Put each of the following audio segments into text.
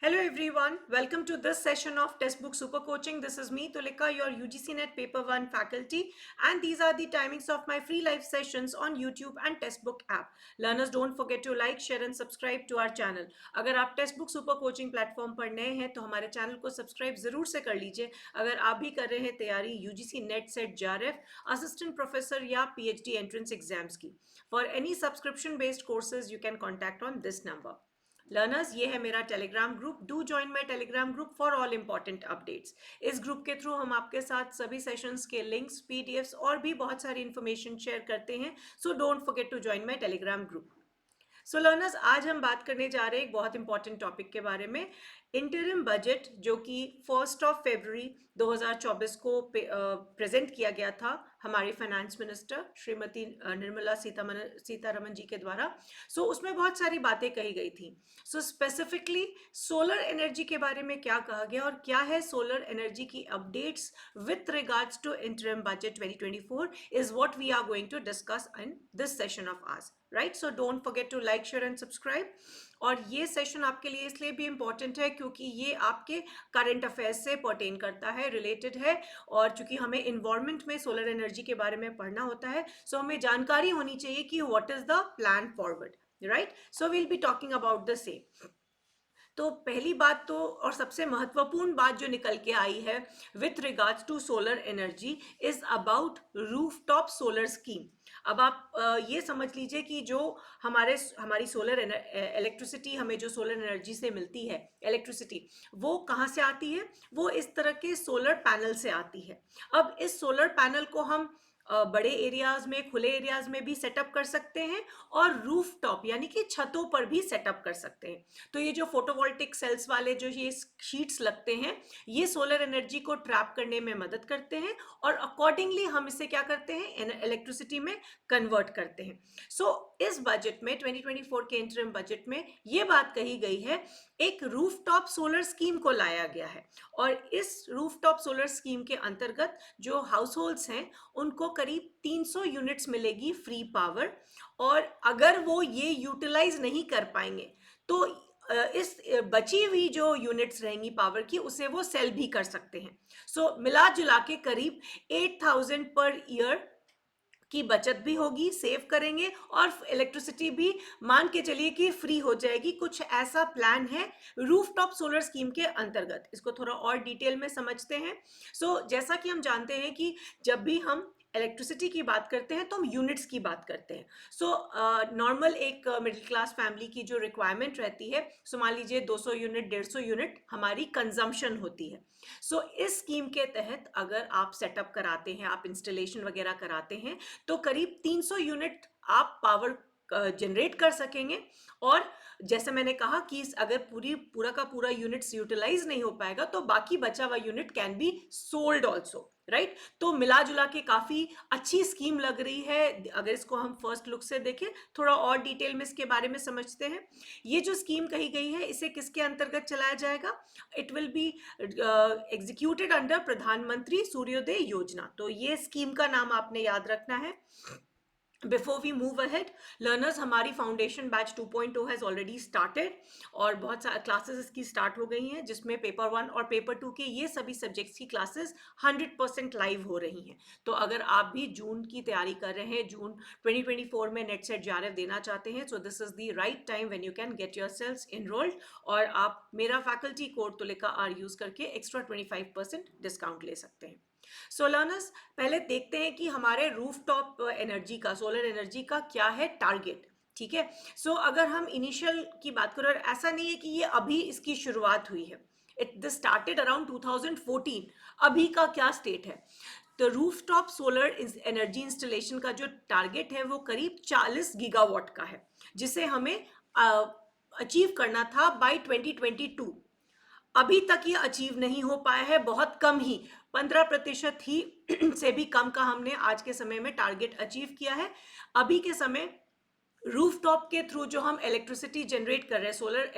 Hello everyone, welcome to this session of Textbook Super Coaching. This is me, Tulika, your UGC NET Paper 1 faculty, and these are the timings of my free live sessions on YouTube and Textbook app. Learners, don't forget to like, share and subscribe to our channel. अगर आप Textbook Super Coaching platform पर नए हैं तो हमारे channel को subscribe जरूर से कर लीजिए. अगर आप भी कर रहे हैं तैयारी UGC NET set JRF assistant professor या PhD एंट्रेंस एग्जाम्स की. For any subscription based courses you can contact on this number. Learners, ये है मेरा Telegram group. Do join my Telegram group for all important updates. इस group के through हम आपके साथ सभी सेशंस के लिंक्स, पीडीएफ्स और भी बहुत सारी इंफॉर्मेशन शेयर करते हैं. So don't forget to join my Telegram group. So learners, आज हम बात करने जा रहे हैं एक बहुत इंपॉर्टेंट टॉपिक के बारे में. इंटरिम बजट जो कि 1 फरवरी 2024 को प्रेजेंट किया गया था हमारी फाइनेंस मिनिस्टर श्रीमती निर्मला सीतारमन जी के द्वारा. सो उसमें बहुत सारी बातें कही गई थी. सो स्पेसिफिकली सोलर एनर्जी के बारे में क्या कहा गया और क्या है सोलर एनर्जी की updates with regards to interim budget 2024 is what we are going to discuss in this session of ours. Right, so don't forget to like, share and subscribe. और ये सेशन आपके लिए इसलिए भी इम्पॉर्टेंट है क्योंकि ये आपके करंट अफेयर्स से पर्टेन करता है, रिलेटेड है. और चूंकि हमें इन्वायरमेंट में सोलर एनर्जी के बारे में पढ़ना होता है, सो हमें जानकारी होनी चाहिए कि what is the plan forward. Right, so we'll be talking about the same. तो पहली बात तो और सबसे महत्वपूर्ण बात जो निकल के आई है with regards to solar energy is about rooftop solar scheme. अब आप ये समझ लीजिए कि जो हमारी सोलर इलेक्ट्रिसिटी हमें जो सोलर एनर्जी से मिलती है इलेक्ट्रिसिटी, वो कहाँ से आती है? वो इस तरह के सोलर पैनल से आती है. अब इस सोलर पैनल को हम बड़े एरियाज में, खुले एरियाज में भी सेटअप कर सकते हैं और रूफटॉप यानी कि छतों पर भी सेटअप कर सकते हैं. तो ये जो फोटोवोल्टिक सेल्स वाले जो ये शीट्स लगते हैं, ये सोलर एनर्जी को ट्रैप करने में मदद करते हैं और अकॉर्डिंगली हम इसे क्या करते हैं, इलेक्ट्रिसिटी में कन्वर्ट करते हैं. सो इस बजट में 2024 के इंटरिम बजट में ये बात कही गई है, एक रूफटॉप सोलर स्कीम को लाया गया है. और इस रूफटॉप सोलर स्कीम के अंतर्गत जो हाउस होल्ड्स हैं उनको करीब 300 यूनिट्स मिलेगी फ्री पावर. और अगर वो ये यूटिलाइज नहीं कर पाएंगे तो इस बची हुई जो यूनिट्स रहेंगी पावर की, उसे वो सेल भी कर सकते हैं. सो मिला जुला के करीब 8,000 पर ईयर की बचत भी होगी, सेव करेंगे और इलेक्ट्रिसिटी भी मान के चलिए कि फ्री हो जाएगी. कुछ ऐसा प्लान है रूफटॉप सोलर स्कीम के अंतर्गत. इसको थोड़ा और डिटेल में समझते हैं. सो जैसा कि हम जानते हैं कि जब भी हम इलेक्ट्रिसिटी की बात करते हैं तो हम यूनिट्स की बात करते हैं. सो नॉर्मल एक मिडिल क्लास फैमिली की जो रिक्वायरमेंट रहती है, सो मान लीजिए 200 यूनिट 150 यूनिट हमारी कंजम्पशन होती है. सो इस स्कीम के तहत अगर आप सेटअप कराते हैं, आप इंस्टॉलेशन वगैरह कराते हैं, तो करीब 300 यूनिट आप पावर जनरेट कर सकेंगे. और जैसे मैंने कहा कि अगर पूरा का पूरा यूनिट्स यूटिलाइज नहीं हो पाएगा तो बाकी बचा हुआ unit can be sold also. Right, तो मिला जुला के काफी अच्छी स्कीम लग रही है. अगर इसको हम फर्स्ट लुक से देखें, थोड़ा और डिटेल में इसके बारे में समझते हैं. ये जो स्कीम कही गई है, इसे किसके अंतर्गत चलाया जाएगा? It will be executed under प्रधानमंत्री सूर्योदय योजना. तो ये स्कीम का नाम आपने याद रखना है. Before we move ahead learners, हमारी foundation batch 2.0 has already started और बहुत सारे क्लासेस इसकी स्टार्ट हो गई हैं, जिसमें पेपर 1 और पेपर 2 के ये सभी सब्जेक्ट्स की क्लासेस 100% लाइव हो रही हैं. तो अगर आप भी जून की तैयारी कर रहे हैं, जून 2024 में नेट सेट JRF देना चाहते हैं, so this is the right time when you can get yourselves enrolled. और आप मेरा faculty code Tulika R use करके एक्स्ट्रा 25% डिस्काउंट ले सकते हैं. सो लर्नर्स, पहले देखते हैं कि हमारे रूफटॉप एनर्जी का, सोलर एनर्जी का क्या है टारगेट. ठीक है, सो अगर हम इनिशियल की बात करें, और ऐसा नहीं है कि ये अभी इसकी शुरुआत हुई है, इट स्टार्टेड अराउंड 2014. अभी का क्या स्टेट है? तो रूफटॉप सोलर एनर्जी इंस्टॉलेशन का जो टारगेट है वो करीब 40 गीगावाट का है, जिसे हमें अचीव करना था बाय 2022. अभी तक ये अचीव नहीं हो पाया है, बहुत कम ही 15% ही से भी कम का हमने आज के समय में टारगेट अचीव किया है. अभी के समय रूफटॉप के थ्रू जो हम इलेक्ट्रिसिटी जनरेट कर रहे हैं, सोलर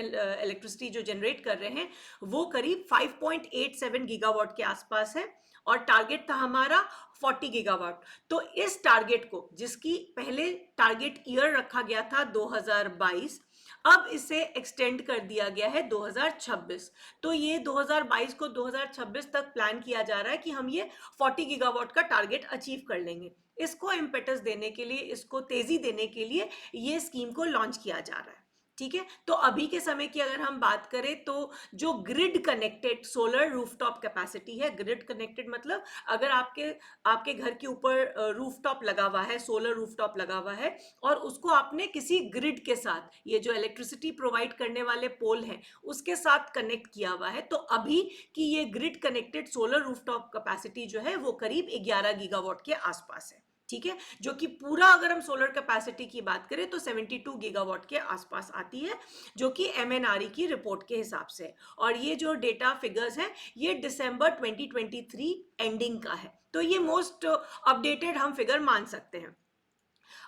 इलेक्ट्रिसिटी जो जनरेट कर रहे हैं, वो करीब 5.87 गीगावाट के आसपास है और टारगेट था हमारा 40 गीगावाट. तो इस टारगेट को, जिसकी पहले टारगेट ईयर रखा गया था 2022, अब इसे एक्सटेंड कर दिया गया है 2026। तो ये 2022 को 2026 तक प्लान किया जा रहा है कि हम ये 40 गीगावाट का टारगेट अचीव कर लेंगे। इसको इम्पेटस देने के लिए, इसको तेजी देने के लिए ये स्कीम को लॉन्च किया जा रहा है। ठीक है, तो अभी के समय की अगर हम बात करें तो जो grid connected solar rooftop capacity है, ग्रिड कनेक्टेड मतलब अगर आपके आपके घर के ऊपर रूफटॉप लगा हुआ है, सोलर रूफटॉप लगा हुआ है, और उसको आपने किसी ग्रिड के साथ, ये जो इलेक्ट्रिसिटी प्रोवाइड करने वाले पोल हैं उसके साथ कनेक्ट किया हुआ है, तो अभी की ये grid connected solar rooftop capacity जो है वो करीब 11 गीगावाट के आसपास है। ठीक है, जो कि पूरा अगर हम सोलर कैपेसिटी की बात करें तो 72 गीगावाट के आसपास आती है, जो कि एमएनआरई की रिपोर्ट के हिसाब से। और ये जो डेटा फिगर्स हैं ये दिसंबर 2023 एंडिंग का है, तो ये मोस्ट अपडेटेड हम फिगर मान सकते हैं।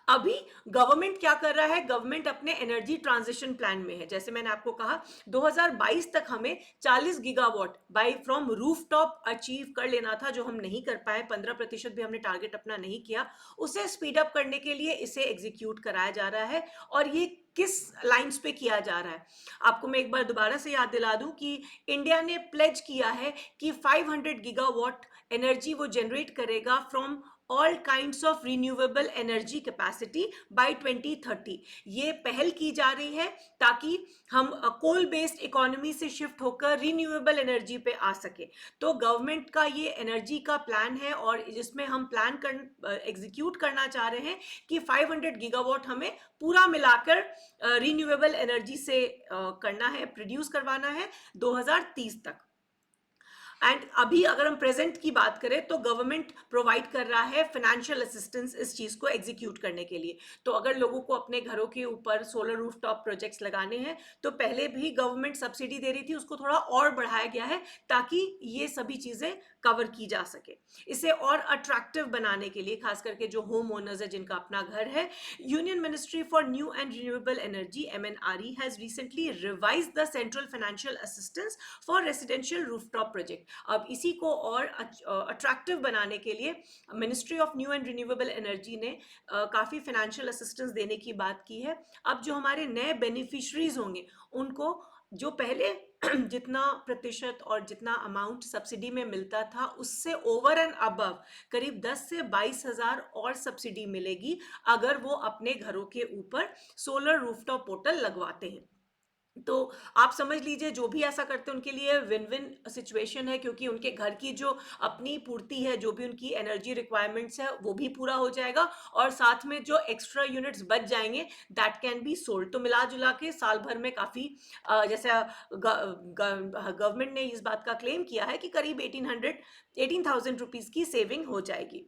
अभी गवर्नमेंट क्या कर रहा है, गवर्नमेंट अपने एनर्जी ट्रांजिशन प्लान में है। जैसे मैंने आपको कहा 2022 तक हमें 40 gigawatt by from rooftop achieve कर लेना था, जो हम नहीं कर पाए, 15% भी हमने टारगेट अपना नहीं किया। उसे स्पीड अप करने के लिए इसे एग्जीक्यूट कराया जा रहा है। और ये किस लाइंस पे किया जा रहा है, आपको मैं एक बार दोबारा से याद दिला दूं कि इंडिया ने प्लेज किया है कि 500 गीगावाट एनर्जी वो जनरेट करेगा from all kinds of renewable energy capacity by 2030। ये पहल की जा रही है ताकि हम कोल बेस्ड इकोनॉमी से शिफ्ट होकर रिन्यूएबल एनर्जी पे आ सके। तो गवर्नमेंट का ये एनर्जी का प्लान है और जिसमें हम प्लान कर एग्जीक्यूट करना चाह रहे हैं कि 500 गीगावाट हमें पूरा मिलाकर रिन्यूएबल एनर्जी से करना है, प्रोड्यूस करवाना है 2030 तक। एंड अभी अगर हम प्रेजेंट की बात करें तो गवर्नमेंट प्रोवाइड कर रहा है फाइनेंशियल असिस्टेंस इस चीज को एग्जीक्यूट करने के लिए। तो अगर लोगों को अपने घरों के ऊपर सोलर रूफटॉप प्रोजेक्ट्स लगाने हैं तो पहले भी गवर्नमेंट सब्सिडी दे रही थी, उसको थोड़ा और बढ़ाया गया है ताकि ये सभी चीजें कवर की जा सके। इसे और अट्रैक्टिव बनाने के लिए, खास करके जो होम ओनर्स है जिनका अपना घर है, union ministry for new and renewable energy MNRE has recently revise the central financial assistance for residential rooftop project. अब इसी को और अट्रैक्टिव बनाने के लिए ministry of new and renewable energy ने काफ़ी फाइनेंशियल असिस्टेंस देने की बात की है। अब जो हमारे नए बेनिफिशरीज होंगे उनको जो पहले जितना प्रतिशत और जितना अमाउंट सब्सिडी में मिलता था उससे ओवर एंड अबव करीब 10 से 22,000 और सब्सिडी मिलेगी अगर वो अपने घरों के ऊपर सोलर रूफटॉप पोर्टल लगवाते हैं। तो आप समझ लीजिए जो भी ऐसा करते हैं उनके लिए विन विन सिचुएशन है, क्योंकि उनके घर की जो अपनी पूर्ति है, जो भी उनकी एनर्जी रिक्वायरमेंट्स है वो भी पूरा हो जाएगा और साथ में जो एक्स्ट्रा यूनिट्स बच जाएंगे दैट कैन बी सोल्ड। तो मिला जुला के साल भर में काफ़ी जैसे गवर्नमेंट ने इस बात का क्लेम किया है कि करीब 18,000 रुपीज़ की सेविंग हो जाएगी।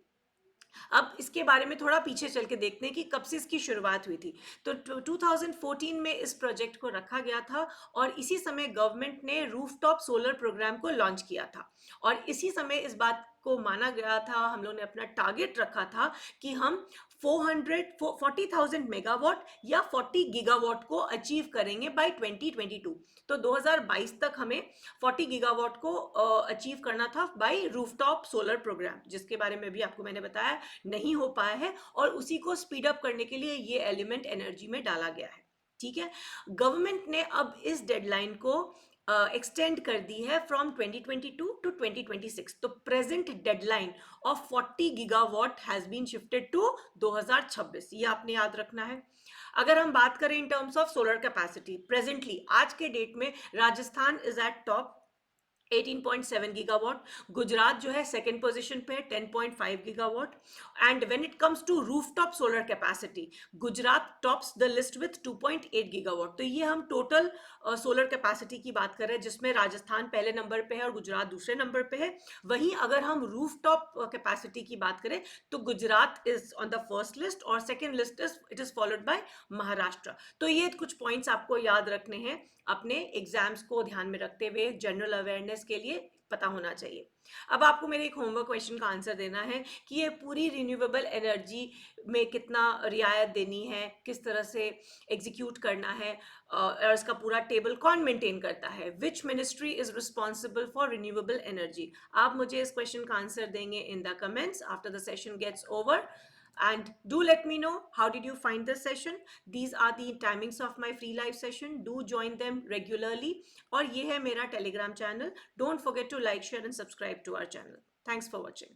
अब इसके बारे में थोड़ा पीछे चल के देखते हैं कि कब से इसकी शुरुआत हुई थी। तो 2014 में इस प्रोजेक्ट को रखा गया था और इसी समय गवर्नमेंट ने रूफटॉप सोलर प्रोग्राम को लॉन्च किया था और इसी समय इस बात को माना गया था, हम लोग ने अपना टारगेट रखा था कि हम 40,000 मेगावाट या 40 गीगावाट को अचीव करेंगे बाय 2022। तो 2022 तक हमें 40 गीगावाट को अचीव करना था बाय रूफटॉप सोलर प्रोग्राम, जिसके बारे में भी आपको मैंने बताया नहीं हो पाया है और उसी को स्पीड अप करने के लिए ये एलिमेंट एनर्जी में डाला गया है। ठीक है, गवर्नमेंट ने अब इस डेडलाइन को एक्सटेंड कर दी है फ्रॉम 2022 टू 2026। तो present deadline of 40 gigawatt has been shifted to 2026, ये आपने याद रखना है। अगर हम बात करें in terms of solar capacity, presently आज के डेट में Rajasthan is at top 18.7 gigawatt, Gujarat जो है सेकेंड पोजीशन पे है 10.5 gigawatt. And when it comes to rooftop solar capacity, Gujarat tops the list with 2.8 gigawatt. तो ये हम टोटल सोलर कैपेसिटी की बात कर रहे हैं जिसमें राजस्थान पहले नंबर पे है और गुजरात दूसरे नंबर पे है। वहीं अगर हम रूफटॉप कैपेसिटी की बात करें तो Gujarat is on the first list और second list it is followed by Maharashtra. तो ये कुछ पॉइंट्स आपको याद रखने हैं, अपने एग्जाम्स को ध्यान में रखते हुए जनरल अवेयरनेस के लिए पता होना चाहिए। अब आपको मेरे एक होमवर्क क्वेश्चन का आंसर देना है कि ये पूरी रिन्यूएबल एनर्जी में कितना रियायत देनी है, किस तरह से एग्जीक्यूट करना है और इसका पूरा टेबल कौन मेंटेन करता है, which ministry is responsible for renewable energy. आप मुझे इस क्वेश्चन का आंसर देंगे in the comments after the session gets over. And do let me know how did you find this session. These are the timings of my free live session. Do join them regularly. और ये है मेरा Telegram channel. Don't forget to like, share and subscribe to our channel. Thanks for watching.